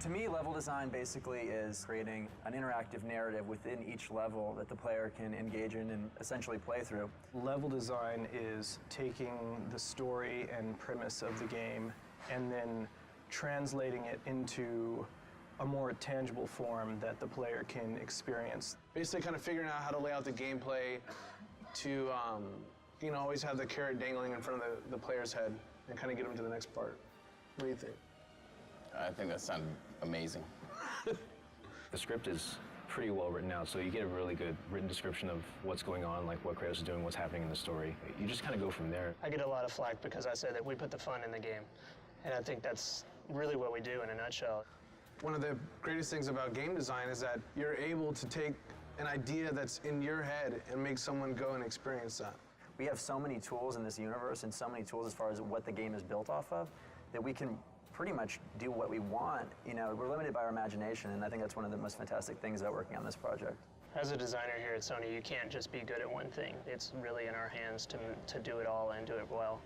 To me, level design basically is creating an interactive narrative within each level that the player can engage in and essentially play through. Level design is taking the story and premise of the game and then translating it into a more tangible form that the player can experience. Basically kind of figuring out how to lay out the gameplay to always have the carrot dangling in front of the player's head and kind of get them to the next part. What do you think? I think that sounded amazing. The script is pretty well written out, so you get a really good written description of what's going on, like what Kratos is doing, what's happening in the story. You just kind of go from there. I get a lot of flack because I say that we put the fun in the game, and I think that's really what we do in a nutshell. One of the greatest things about game design is that you're able to take an idea that's in your head and make someone go and experience that. We have so many tools in this universe and so many tools as far as what the game is built off of that we can pretty much do what we want. We're limited by our imagination, and I think that's one of the most fantastic things about working on this project. As a designer here at Sony, you can't just be good at one thing. It's really in our hands to do it all and do it well.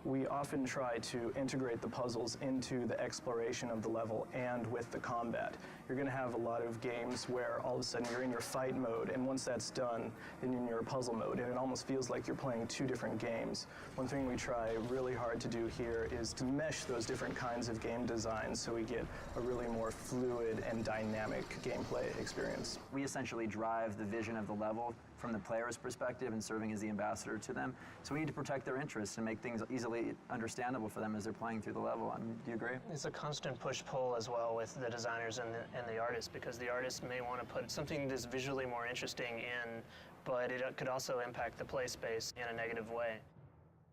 We often try to integrate the puzzles into the exploration of the level and with the combat. You're going to have a lot of games where all of a sudden you're in your fight mode, and once that's done, then you're in your puzzle mode, and it almost feels like you're playing two different games. One thing we try really hard to do here is to mesh those different kinds of game designs so we get a really more fluid and dynamic gameplay experience. We essentially drive the vision of the level from the player's perspective and serving as the ambassador to them. So we need to protect their interests and make things easily understandable for them as they're playing through the level. Do you agree? It's a constant push-pull as well with the designers and the artists, because the artist may want to put something that's visually more interesting in, but it could also impact the play space in a negative way.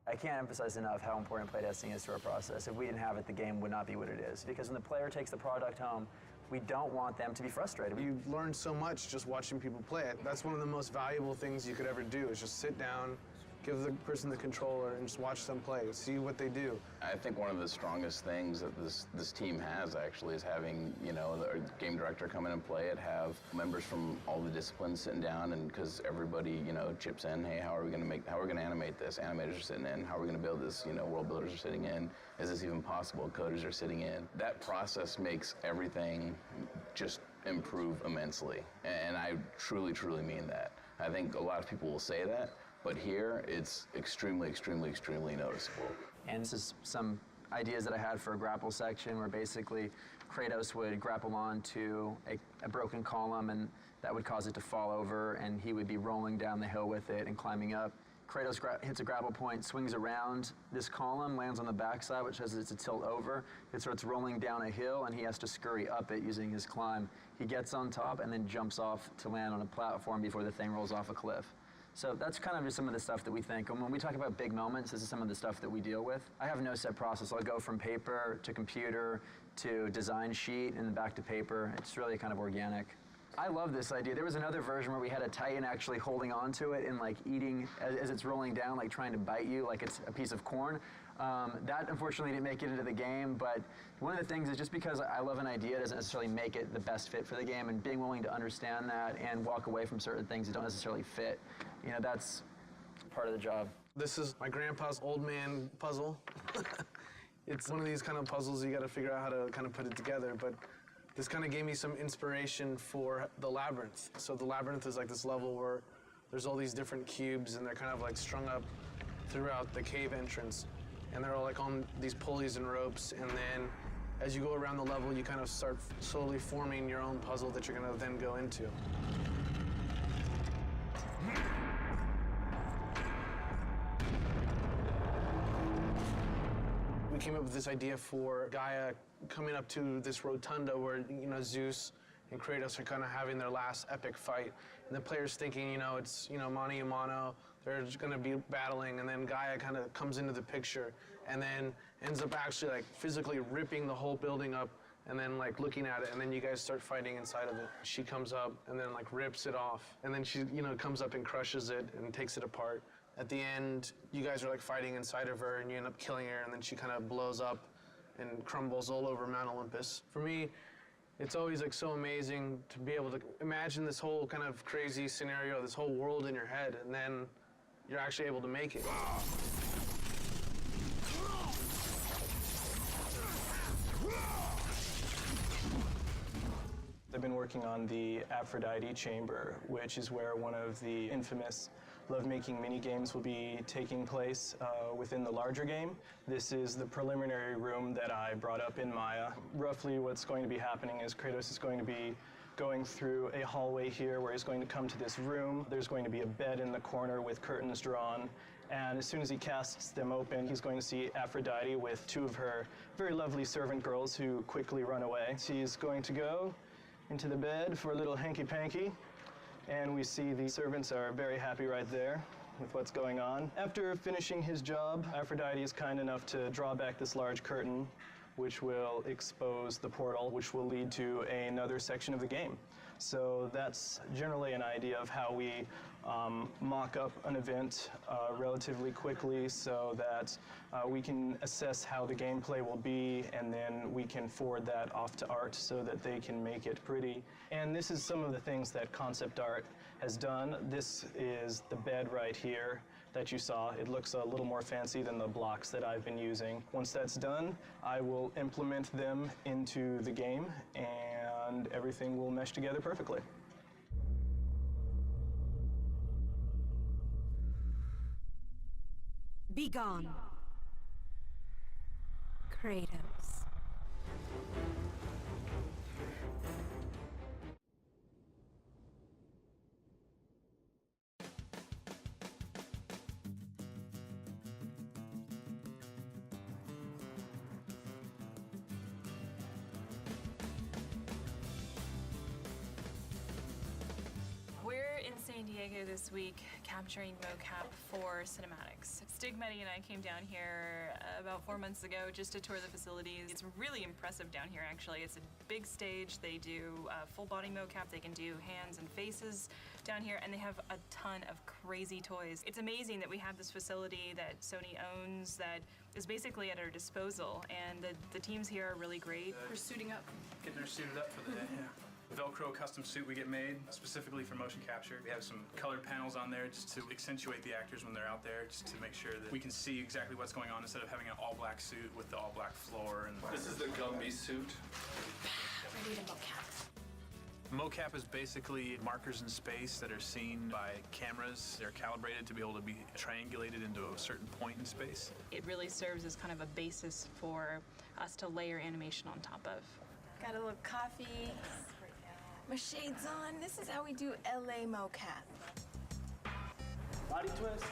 I can't emphasize enough how important playtesting is to our process. If we didn't have it, the game would not be what it is. Because when the player takes the product home, we don't want them to be frustrated. You learn so much just watching people play it. That's one of the most valuable things you could ever do, is just sit down, give the person the controller, and just watch them play, see what they do. I think one of the strongest things that this team has actually is having, the game director come in and play it, have members from all the disciplines sitting down, and because everybody, chips in, hey, how are we going to animate this? Animators are sitting in. How are we going to build this? World builders are sitting in. Is this even possible? Coders are sitting in. That process makes everything just improve immensely. And I truly, truly mean that. I think a lot of people will say that, but here, it's extremely, extremely, extremely noticeable. And this is some ideas that I had for a grapple section where basically Kratos would grapple onto a broken column, and that would cause it to fall over, and he would be rolling down the hill with it and climbing up. Kratos hits a grapple point, swings around this column, lands on the backside, which has it's a tilt over. It starts rolling down a hill, and he has to scurry up it using his climb. He gets on top and then jumps off to land on a platform before the thing rolls off a cliff. So that's kind of just some of the stuff that we think. And when we talk about big moments, this is some of the stuff that we deal with. I have no set process. I'll go from paper to computer to design sheet and then back to paper. It's really kind of organic. I love this idea. There was another version where we had a Titan actually holding on to it and like eating as it's rolling down, like trying to bite you like it's a piece of corn. That unfortunately didn't make it into the game, but one of the things is just because I love an idea doesn't necessarily make it the best fit for the game, and being willing to understand that and walk away from certain things that don't necessarily fit, that's part of the job. This is my grandpa's old man puzzle. It's one of these kind of puzzles you got to figure out how to kind of put it together, but this kind of gave me some inspiration for the Labyrinth. So the Labyrinth is like this level where there's all these different cubes, and they're kind of like strung up throughout the cave entrance. And they're all like on these pulleys and ropes, and then as you go around the level, you kind of start slowly forming your own puzzle that you're gonna then go into. We came up with this idea for Gaia coming up to this rotunda where, Zeus and Kratos are kind of having their last epic fight. And the player's thinking, it's, mano a mano, they're just gonna be battling, and then Gaia kind of comes into the picture and then ends up actually like physically ripping the whole building up and then like looking at it, and then you guys start fighting inside of it. She comes up and then like rips it off, and then she, comes up and crushes it and takes it apart. At the end, you guys are like fighting inside of her and you end up killing her, and then she kind of blows up and crumbles all over Mount Olympus. For me, it's always like so amazing to be able to imagine this whole kind of crazy scenario, this whole world in your head, and then you're actually able to make it. working on the Aphrodite chamber, which is where one of the infamous lovemaking mini-games will be taking place within the larger game. This is the preliminary room that I brought up in Maya. Roughly what's going to be happening is Kratos is going to be going through a hallway here where he's going to come to this room. There's going to be a bed in the corner with curtains drawn. And as soon as he casts them open, he's going to see Aphrodite with two of her very lovely servant girls who quickly run away. She's going to go into the bed for a little hanky-panky. And we see the servants are very happy right there with what's going on. After finishing his job, Aphrodite is kind enough to draw back this large curtain, which will expose the portal, which will lead to another section of the game. So that's generally an idea of how we mock up an event relatively quickly so that we can assess how the gameplay will be, and then we can forward that off to art so that they can make it pretty. And this is some of the things that concept art has done. This is the bed right here that you saw. It looks a little more fancy than the blocks that I've been using. Once that's done, I will implement them into the game and everything will mesh together perfectly. Be gone, Kratos. We're in San Diego this week capturing mocap for cinematics. Stigmeti and I came down here about 4 months ago just to tour the facilities. It's really impressive down here, actually. It's a big stage. They do full body mocap. They can do hands and faces down here, and they have a ton of crazy toys. It's amazing that we have this facility that Sony owns that is basically at our disposal, and the teams here are really great. We're suiting up. Getting her suited up for the day, yeah. Velcro custom suit we get made specifically for motion capture. We have some colored panels on there just to accentuate the actors when they're out there, just to make sure that we can see exactly what's going on instead of having an all-black suit with the all-black floor. And this is the Gumby suit. Ready to mocap. Mocap is basically markers in space that are seen by cameras. They're calibrated to be able to be triangulated into a certain point in space. It really serves as kind of a basis for us to layer animation on top of. Got a little coffee. My shades on. This is how we do LA mocap. Body twist,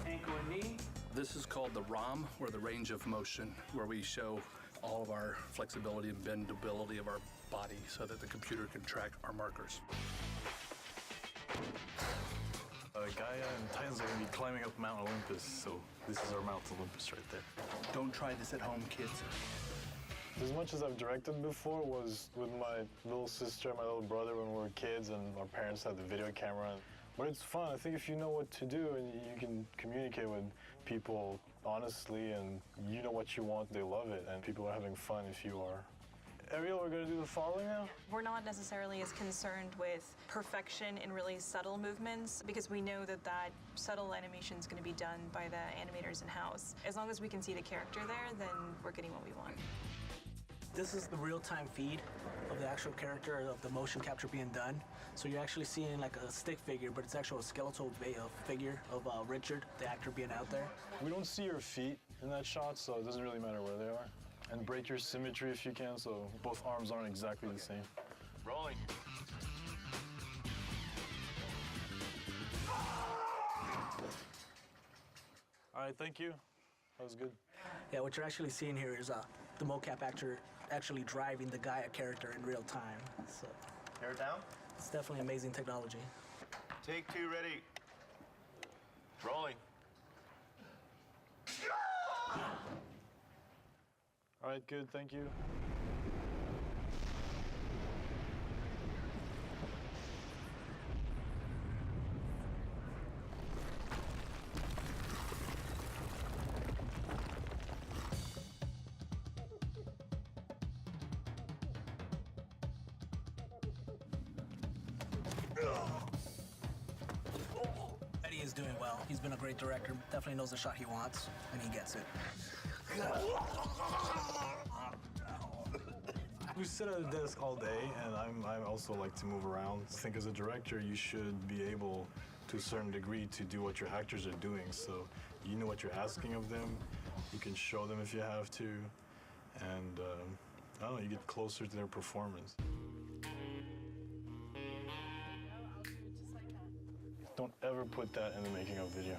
ankle and knee. This is called the ROM, or the range of motion, where we show all of our flexibility and bendability of our body so that the computer can track our markers. Gaia and Titans are going to be climbing up Mount Olympus, so this is our Mount Olympus right there. Don't try this at home, kids. As much as I've directed before was with my little sister and my little brother when we were kids and our parents had the video camera. But it's fun. I think if you know what to do and you can communicate with people honestly and you know what you want, they love it. And people are having fun if you are. Ariel, we're going to do the following now? We're not necessarily as concerned with perfection in really subtle movements because we know that that subtle animation is going to be done by the animators in-house. As long as we can see the character there, then we're getting what we want. This is the real-time feed of the actual character of the motion capture being done. So you're actually seeing like a stick figure, but it's actually a skeletal figure of Richard, the actor being out there. We don't see your feet in that shot, so it doesn't really matter where they are. And break your symmetry if you can, so both arms aren't exactly the same. Rolling. All right, thank you. That was good. Yeah, what you're actually seeing here is the mocap actor actually driving the Gaia character in real time. So Tear it down. It's definitely amazing technology. Take two, ready. Rolling. All right, good, thank you. Eddie is doing well. He's been a great director. Definitely knows the shot he wants, and he gets it. We We sit at a desk all day, and I also like to move around. I think as a director, you should be able, to a certain degree, to do what your actors are doing. So you know what you're asking of them. You can show them if you have to, and I don't know, you get closer to their performance. Don't ever put that in the making of video.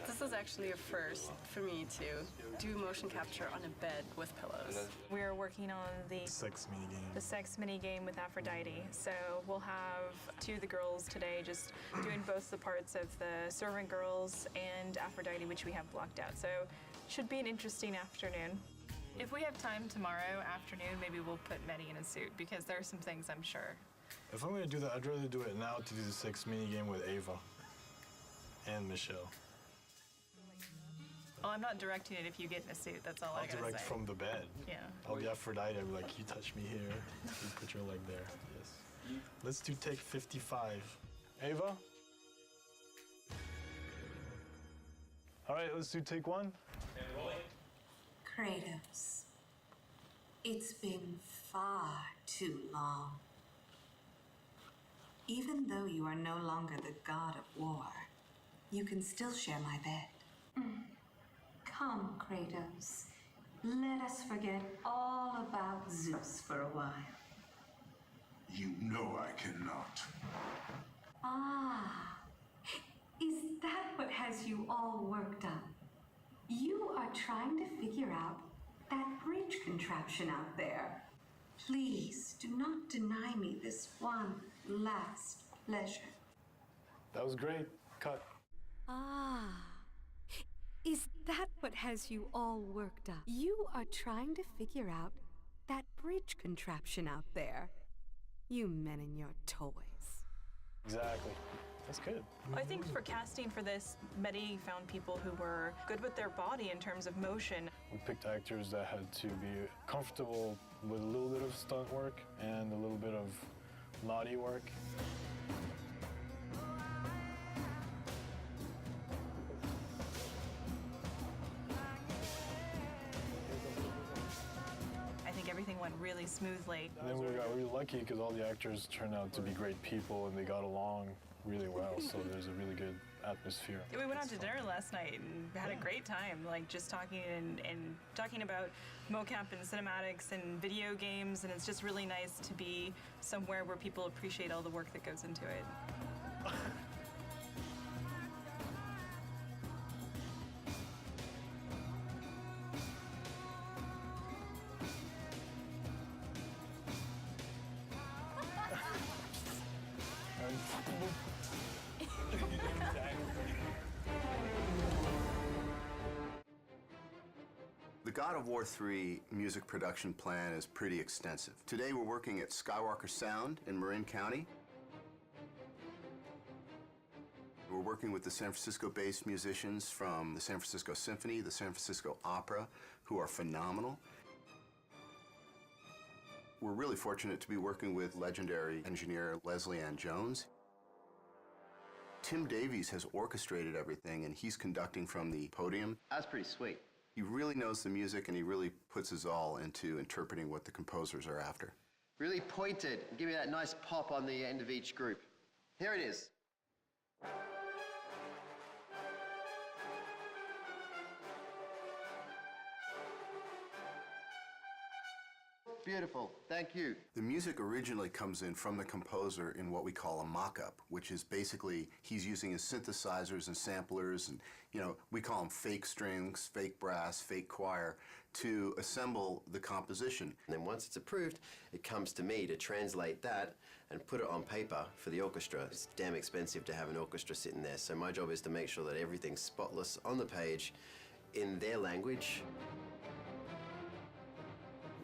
This is actually a first for me to do motion capture on a bed with pillows. We're working on the sex minigame. The sex minigame with Aphrodite. So we'll have two of the girls today just doing both the parts of the servant girls and Aphrodite, which we have blocked out. So should be an interesting afternoon. If we have time tomorrow afternoon, maybe we'll put Mehdi in a suit because there are some things I'm sure. If I'm going to do that, I'd rather do it now to do the sex minigame with Ava and Michelle. Well, I'm not directing it if you get in a suit, that's all I gotta say. I'll direct from the bed. Yeah. I'll be Aphrodite, I'll be like, you touch me here, you put your leg there, yes. Let's do take 55. Ava? All right, let's do take 1. Kratos, it's been far too long. Even though you are no longer the god of war, you can still share my bed. Come, Kratos. Let us forget all about Zeus for a while. You know I cannot. Ah, is that what has you all worked up? You are trying to figure out that bridge contraption out there. Please do not deny me this one last pleasure. That was great. Cut. Ah, is that what has you all worked up? You are trying to figure out that bridge contraption out there. You men and your toys. Exactly. That's good. I think for casting for this, Mehdi found people who were good with their body in terms of motion. We picked actors that had to be comfortable with a little bit of stunt work and a little bit of naughty work. I think everything went really smoothly. And then we got really lucky because all the actors turned out to be great people and they got along really well, so there's a really good atmosphere. We went out to dinner last night and had a great time, like just talking and talking about mocap and cinematics and video games, and it's just really nice to be somewhere where people appreciate all the work that goes into it. The God of War III music production plan is pretty extensive. Today we're working at Skywalker Sound in Marin County. We're working with the San Francisco-based musicians from the San Francisco Symphony, the San Francisco Opera, who are phenomenal. We're really fortunate to be working with legendary engineer Leslie Ann Jones. Tim Davies has orchestrated everything, and he's conducting from the podium. That's pretty sweet. He really knows the music, and he really puts his all into interpreting what the composers are after. Really pointed. Give me that nice pop on the end of each group. Here it is. Beautiful. Thank you. The music originally comes in from the composer in what we call a mock-up, which is basically he's using his synthesizers and samplers, and we call them fake strings, fake brass, fake choir, to assemble the composition. And then once it's approved, it comes to me to translate that and put it on paper for the orchestra. It's damn expensive to have an orchestra sitting there, so my job is to make sure that everything's spotless on the page in their language.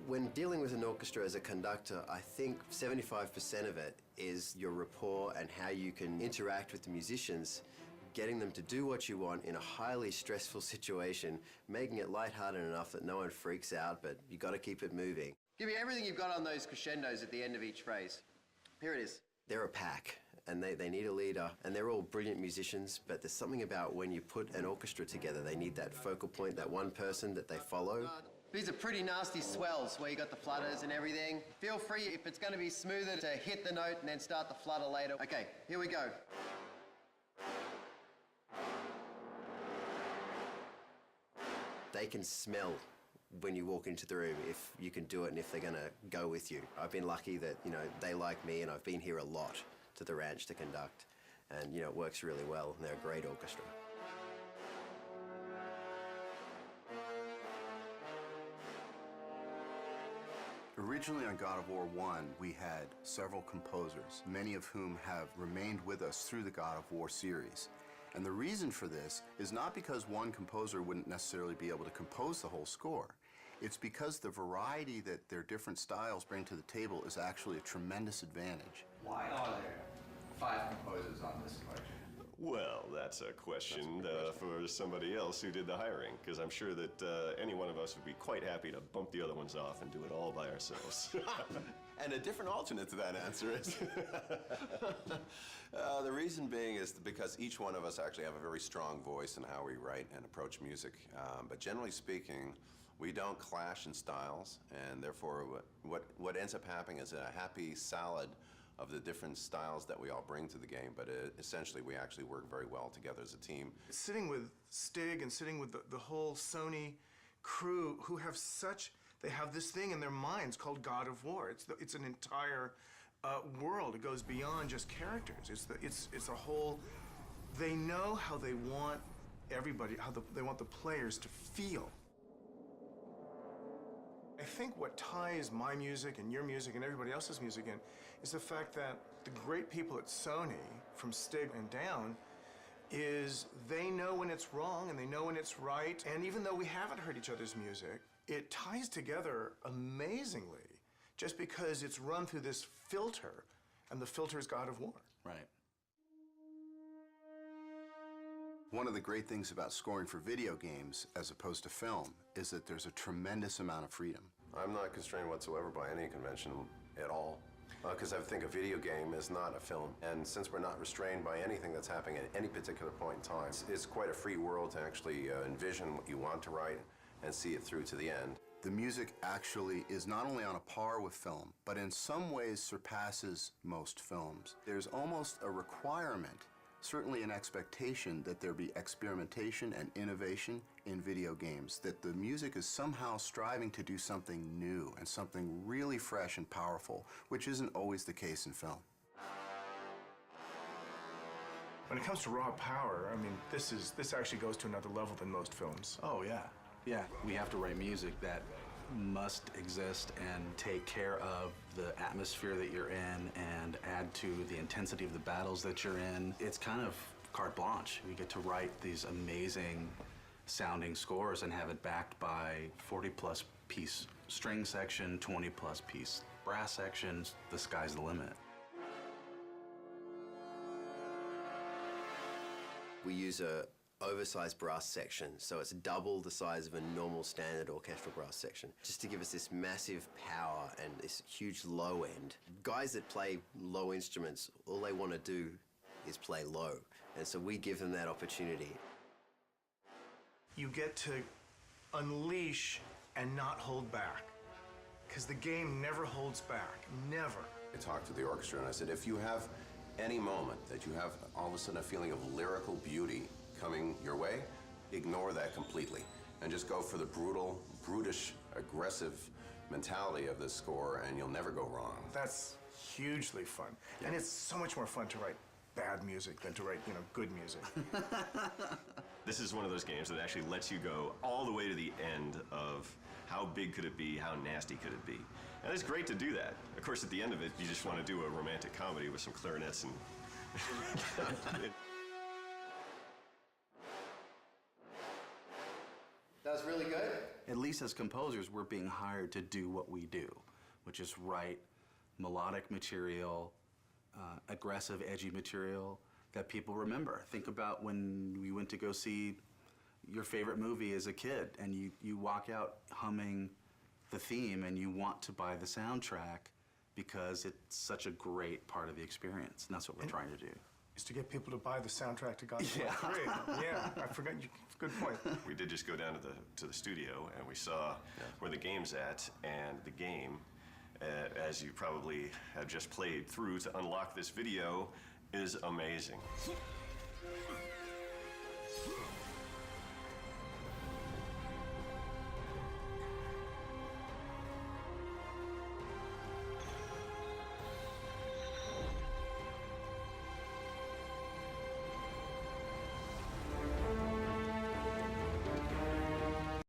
When dealing with an orchestra as a conductor, I think 75% of it is your rapport and how you can interact with the musicians, getting them to do what you want in a highly stressful situation, making it lighthearted enough that no one freaks out, but you got to keep it moving. Give me everything you've got on those crescendos at the end of each phrase. Here it is. They're a pack, and they need a leader, and they're all brilliant musicians, but there's something about when you put an orchestra together, they need that focal point, that one person that they follow. These are pretty nasty swells where you got the flutters and everything. Feel free, if it's going to be smoother, to hit the note and then start the flutter later. Okay, here we go. They can smell when you walk into the room if you can do it and if they're going to go with you. I've been lucky that, they like me, and I've been here a lot to the ranch to conduct. And, it works really well, and they're a great orchestra. Originally on God of War I, we had several composers, many of whom have remained with us through the God of War series. And the reason for this is not because one composer wouldn't necessarily be able to compose the whole score. It's because the variety that their different styles bring to the table is actually a tremendous advantage. Why are there 5 composers on this collection? Well, that's a question for somebody else who did the hiring, because I'm sure that any one of us would be quite happy to bump the other ones off and do it all by ourselves. And a different alternate to that answer is the reason being is because each one of us actually have a very strong voice in how we write and approach music. But generally speaking, we don't clash in styles, and therefore what ends up happening is a happy salad of the different styles that we all bring to the game, but essentially we actually work very well together as a team. Sitting with Stig and sitting with the whole Sony crew who have they have this thing in their minds called God of War. It's an entire world. It goes beyond just characters. It's a whole, they know how they want everybody, they want the players to feel. I think what ties my music and your music and everybody else's music in is the fact that the great people at Sony, from Stig and down, is they know when it's wrong and they know when it's right. And even though we haven't heard each other's music, it ties together amazingly just because it's run through this filter, and the filter is God of War. Right. One of the great things about scoring for video games as opposed to film is that there's a tremendous amount of freedom. I'm not constrained whatsoever by any convention at all, because I think a video game is not a film. And since we're not restrained by anything that's happening at any particular point in time, it's quite a free world to actually envision what you want to write and see it through to the end. The music actually is not only on a par with film, but in some ways surpasses most films. There's almost a requirement, certainly an expectation, that there be experimentation and innovation in video games, that the music is somehow striving to do something new and something really fresh and powerful, which isn't always the case in film. When it comes to raw power, I mean, this actually goes to another level than most films. Oh, yeah. Yeah, we have to write music that must exist and take care of the atmosphere that you're in and add to the intensity of the battles that you're in. It's kind of carte blanche. We get to write these amazing sounding scores and have it backed by 40-plus piece string section, 20-plus piece brass sections. The sky's the limit. We use a oversized brass section, so it's double the size of a normal standard orchestral brass section, just to give us this massive power and this huge low end. Guys that play low instruments, all they want to do is play low, and so we give them that opportunity. You get to unleash and not hold back, because the game never holds back, never. I talked to the orchestra and I said, if you have any moment that you have all of a sudden a feeling of lyrical beauty coming your way, ignore that completely and just go for the brutal, brutish, aggressive mentality of this score, and you'll never go wrong. That's hugely fun. Yeah. And it's so much more fun to write bad music than to write, good music. This is one of those games that actually lets you go all the way to the end of how big could it be, how nasty could it be. And it's great to do that. Of course, at the end of it, you just want to do a romantic comedy with some clarinets and... That was really good. At least as composers, we're being hired to do what we do, which is write melodic material, aggressive, edgy material that people remember. Think about when we went to go see your favorite movie as a kid, and you walk out humming the theme, and you want to buy the soundtrack because it's such a great part of the experience, and that's what we're trying to do. is to get people to buy the soundtrack to God of War 3. Yeah, I forgot. Good point. We did just go down to the studio, and we saw where the game's at, and the game, as you probably have just played through to unlock this video, is amazing.